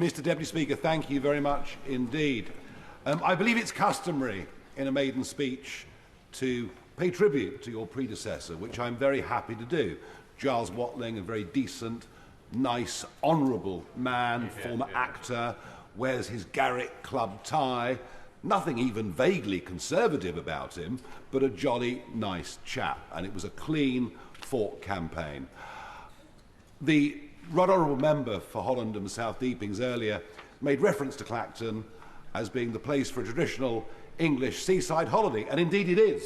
Mr. Deputy Speaker, thank you very much indeed. I believe it's customary in a maiden speech to pay tribute to your predecessor, which I'm very happy to do. Giles Watling, a very decent, nice, honourable man, former actor, wears his Garrick Club tie, nothing even vaguely conservative about him, but a jolly nice chap, and it was a clean fought campaign. The Right Honourable Member for Holland and South Deepings earlier made reference to Clacton as being the place for a traditional English seaside holiday, and indeed it is,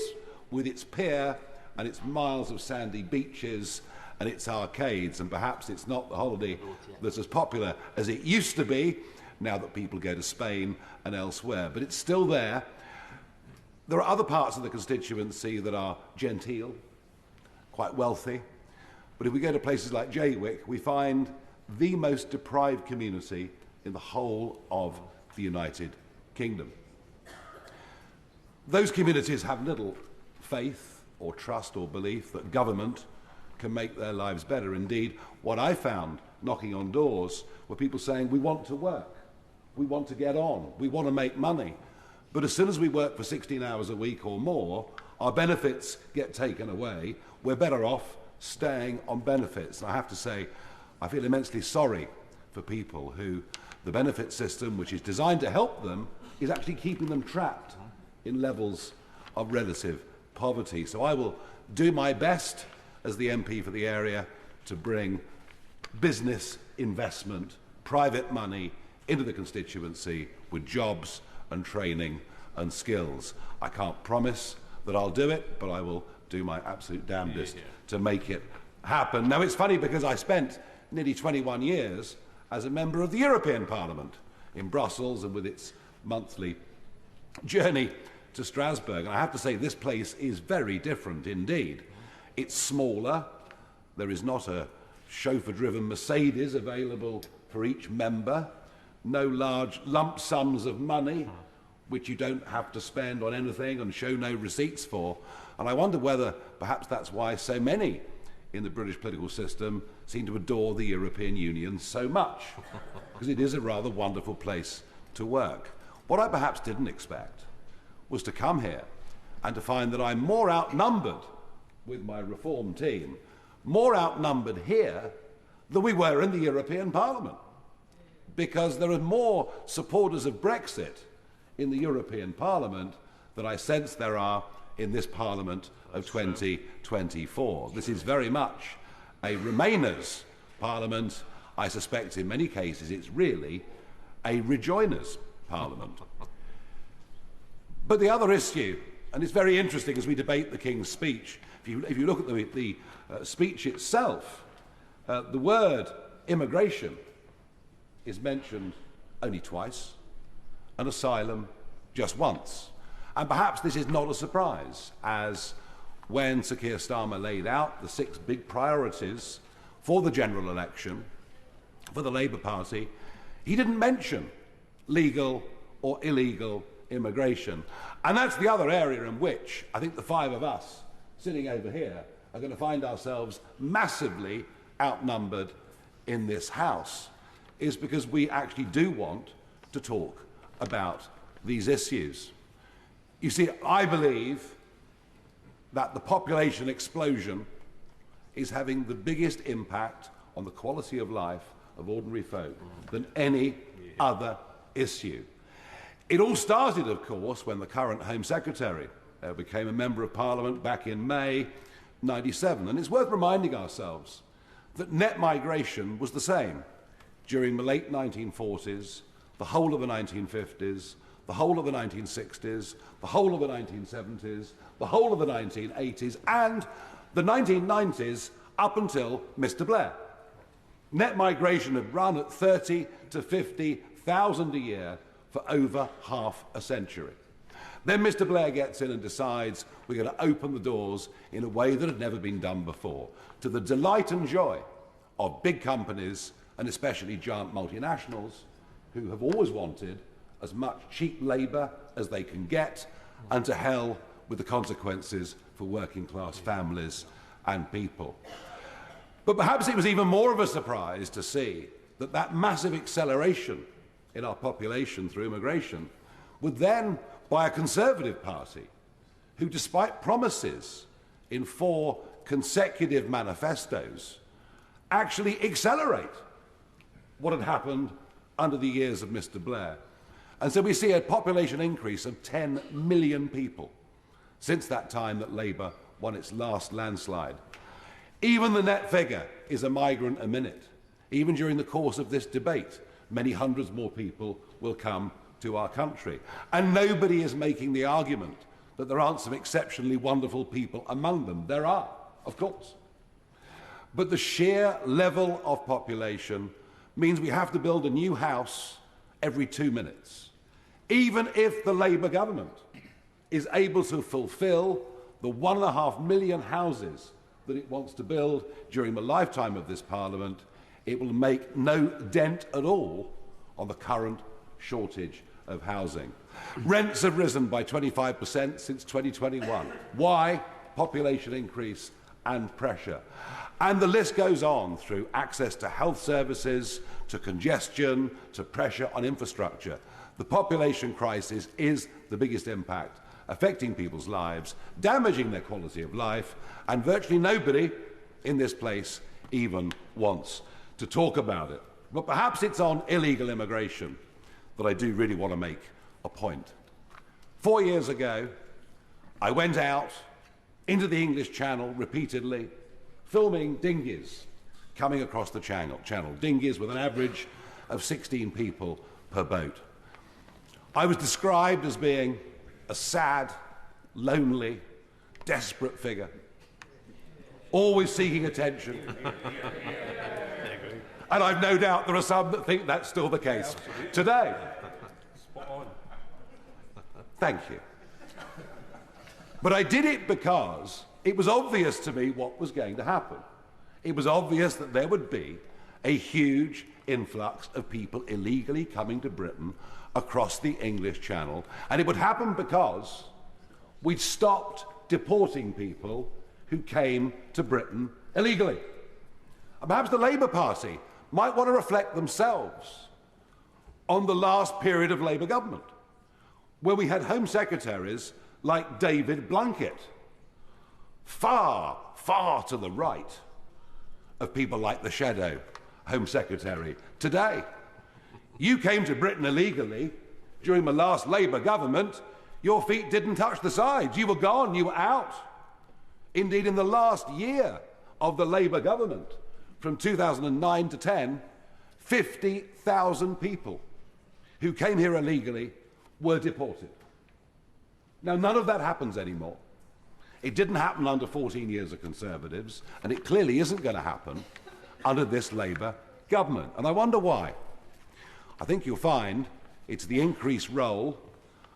with its pier and its miles of sandy beaches and its arcades, and perhaps it's not the holiday that's as popular as it used to be now that people go to Spain and elsewhere, but it's still there. There are other parts of the constituency that are genteel, quite wealthy, but if we go to places like Jaywick, we find the most deprived community in the whole of the United Kingdom. Those communities have little faith or trust or belief that government can make their lives better. Indeed, what I found knocking on doors were people saying, we want to work, we want to get on, we want to make money, but as soon as we work for 16 hours a week or more, our benefits get taken away, we're better off staying on benefits. And I have to say, I feel immensely sorry for people who the benefit system, which is designed to help them, is actually keeping them trapped in levels of relative poverty. So I will do my best as the MP for the area to bring business investment, private money into the constituency with jobs and training and skills. I can't promise that I'll do it, but I will do my absolute damnedest to make it happen. Now, it's funny because I spent nearly 21 years as a member of the European Parliament in Brussels and with its monthly journey to Strasbourg. And I have to say, this place is very different indeed. It's smaller. There is not a chauffeur-driven Mercedes available for each member. No large lump sums of money, which you don't have to spend on anything and show no receipts for. And I wonder whether perhaps that's why so many in the British political system seem to adore the European Union so much, because it is a rather wonderful place to work. What I perhaps didn't expect was to come here and to find that I'm more outnumbered with my reform team, more outnumbered here than we were in the European Parliament, because there are more supporters of Brexit in the European Parliament than I sense there are in this Parliament of 2024. This is very much a Remainers Parliament. I suspect in many cases it's really a Rejoiners Parliament. But the other issue, and it's very interesting as we debate the King's speech, if you look at the speech itself, the word immigration is mentioned only twice, and asylum just once. And perhaps this is not a surprise, as when Sir Keir Starmer laid out the 6 big priorities for the general election for the Labour Party, he didn't mention legal or illegal immigration. And that's the other area in which I think the 5 of us sitting over here are going to find ourselves massively outnumbered in this House, is because we actually do want to talk about these issues. You see, I believe that the population explosion is having the biggest impact on the quality of life of ordinary folk than any other issue. It all started, of course, when the current Home Secretary became a Member of Parliament back in May '97. And it's worth reminding ourselves that net migration was the same during the late 1940s, the whole of the 1950s, the whole of the 1960s, the whole of the 1970s, the whole of the 1980s, and the 1990s up until Mr. Blair. Net migration had run at 30 to 50,000 a year for over half a century. Then Mr. Blair gets in and decides we're going to open the doors in a way that had never been done before, to the delight and joy of big companies and especially giant multinationals who have always wanted as much cheap labour as they can get, and to hell with the consequences for working class families and people. But perhaps it was even more of a surprise to see that that massive acceleration in our population through immigration would then, by a Conservative Party, who, despite promises in 4 consecutive manifestos, actually accelerate what had happened under the years of Mr. Blair. And so we see a population increase of 10 million people since that time that Labour won its last landslide. Even the net figure is a migrant a minute. Even during the course of this debate, many hundreds more people will come to our country. And nobody is making the argument that there aren't some exceptionally wonderful people among them. There are, of course. But the sheer level of population means we have to build a new house every 2 minutes, even if the Labour government is able to fulfil the 1.5 million houses that it wants to build during the lifetime of this Parliament. It will make no dent at all on the current shortage of housing. Rents have risen by 25% since 2021. Why? Population increase and pressure. And the list goes on through access to health services, to congestion, to pressure on infrastructure. The population crisis is the biggest impact affecting people's lives, damaging their quality of life, and virtually nobody in this place even wants to talk about it. But perhaps it's on illegal immigration that I do really want to make a point. 4 years ago, I went out into the English Channel repeatedly, filming dinghies coming across the channel, dinghies with an average of 16 people per boat. I was described as being a sad, lonely, desperate figure, always seeking attention. And I've no doubt there are some that think that's still the case today. Spot on. Thank you. But I did it because it was obvious to me what was going to happen. It was obvious that there would be a huge influx of people illegally coming to Britain across the English Channel, and it would happen because we'd stopped deporting people who came to Britain illegally. And perhaps the Labour Party might want to reflect themselves on the last period of Labour government, where we had Home Secretaries like David Blunkett, far, far to the right of people like the Shadow Home Secretary today. You came to Britain illegally during the last Labour government. Your feet didn't touch the sides. You were gone. You were out. Indeed, in the last year of the Labour government, from 2009 to 10, 50,000 people who came here illegally were deported. Now, none of that happens anymore. It didn't happen under 14 years of Conservatives, and it clearly isn't going to happen under this Labour government. And I wonder why. I think you'll find it's the increased role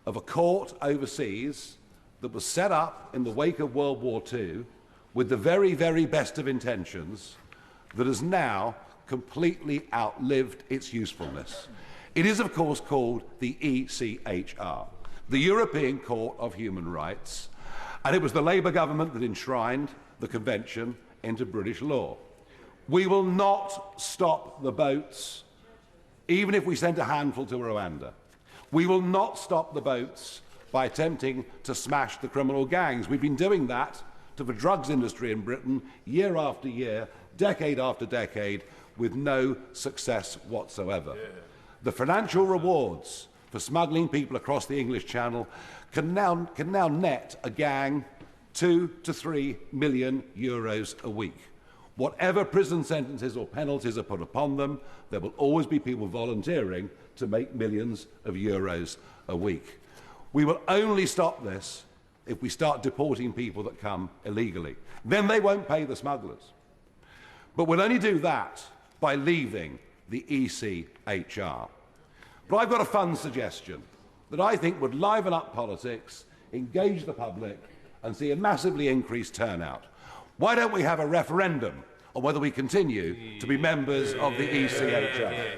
of a court overseas that was set up in the wake of World War II with the very, very best of intentions that has now completely outlived its usefulness. It is, of course, called the ECHR, the European Court of Human Rights, and it was the Labour government that enshrined the Convention into British law. We will not stop the boats, even if we sent a handful to Rwanda. We will not stop the boats by attempting to smash the criminal gangs. We've been doing that to the drugs industry in Britain year after year, decade after decade, with no success whatsoever. Yeah. The financial rewards for smuggling people across the English Channel can now net a gang 2 to 3 million euros a week. Whatever prison sentences or penalties are put upon them, there will always be people volunteering to make millions of euros a week. We will only stop this if we start deporting people that come illegally. Then they won't pay the smugglers. But we'll only do that by leaving the ECHR. But I've got a fun suggestion that I think would liven up politics, engage the public, and see a massively increased turnout. Why don't we have a referendum on whether we continue to be members of the ECHR?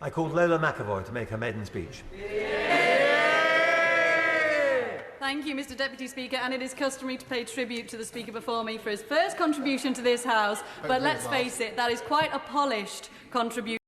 I called Lola McAvoy to make her maiden speech. Thank you, Mr Deputy Speaker, and it is customary to pay tribute to the Speaker before me for his first contribution to this House, but let's face it, that is quite a polished contribution.